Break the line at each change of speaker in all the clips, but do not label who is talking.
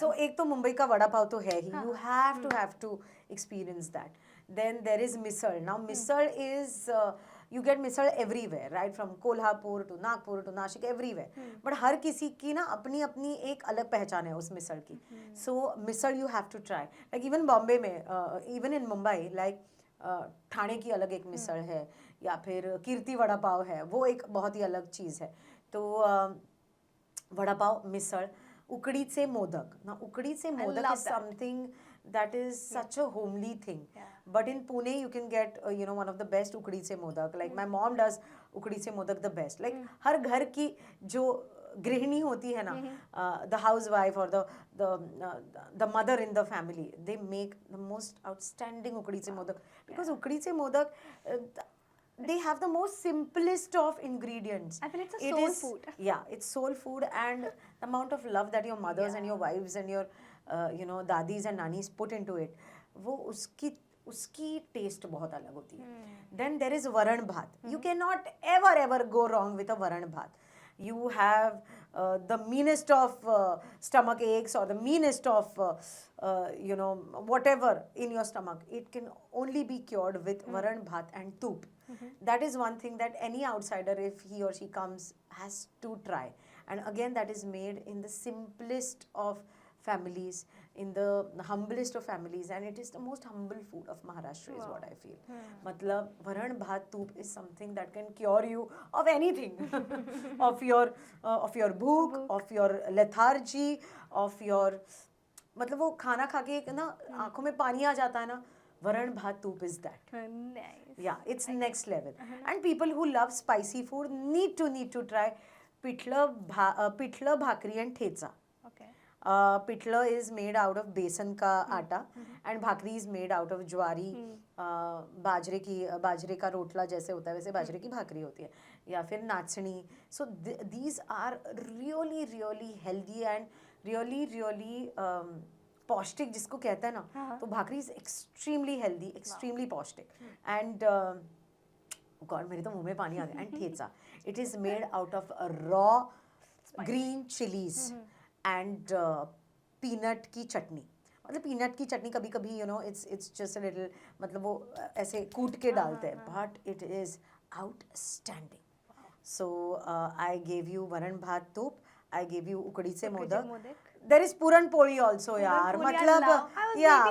So एक तो मुंबई का वड़ा पाव तो है ही,
हाँ,
you have to experience that. Then there is misal. Now misal is you get misal everywhere, right? From Kolhapur to Nagpur to Nashik, everywhere. But हर किसी की ना अपनी अपनी एक अलग पहचान है उस मिसल की. So misal you have to try. Like even Bombay में, even in Mumbai, like Thane की अलग एक मिसल है, या फिर कीर्ति वड़ा पाव है, वो एक बहुत ही अलग चीज़ है. तो वड़ा पाव, मिसळ, उकडीचे मोदक. ना उकडीचे modak
love
is
that.
something that is such a homely thing.
Yeah.
But in Pune you can get one of the best उकडीचे modak. Like my mom does उकडीचे मोदक the best. Like हर घर की जो गृहिणी होती है ना, the housewife or the mother in the family, they make the most outstanding ukdiche modak, because ukdiche modak, they have the most simplest of ingredients.
I feel it's a soul food.
Yeah, it's soul food, and the amount of love that your mothers and your wives and your dadis and nanis put into it, वो उसकी test बहुत अलग होती है. Then there is varan bhat. You cannot ever go wrong with a varan bhat. You have the meanest of stomach aches, or the meanest of whatever in your stomach, it can only be cured with varan bhat and toop. That is one thing that any outsider, if he or she comes, has to try. And again, that is made in the simplest of families, in the humblest of families, and it is the most humble food of Maharashtra, is what I feel. Matlab, varan bhat toop is something that can cure you of anything, of your bhook, of your lethargy, of your, मतलब वो खाना खा के ना आंखों में पानी आ जाता है ना, varan bhat toop is that.
Nice.
Yeah, it's next level. And people who love spicy food need to try pitla bhakri and thecha.
Okay.
Pitla is made out of besan का आटा, and bhakri is made out of ज्वारी, बाजरे का रोटला जैसे होता है वैसे बाजरे की भाकरी होती है, या फिर नाचनी. So these are really healthy and really पौष्टिक जिसको कहते हैं ना, तो भाकरी is extremely healthy, extremely पौष्टिक. And God, मेरे तो मुंह में पानी आ गया. And thecha, it is made out of raw green chilies and peanut की चटनी. मतलब peanut की चटनी कभी कभी it's just a little, मतलब वो ऐसे कूट के डालते हैं, but it is outstanding. So I gave you varan bhat toop, I gave you ukdiche modak. There is puran poli also, यार. मतलब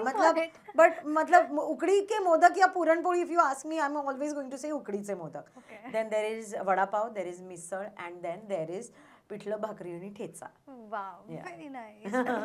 मतलब but मतलब ukdi के modak या puran poli, if you ask me, I'm always going to say ukdi se modak. Then there is vada pav, there is misal, and then there is pitla bhakri and thecha.
Wow, very nice.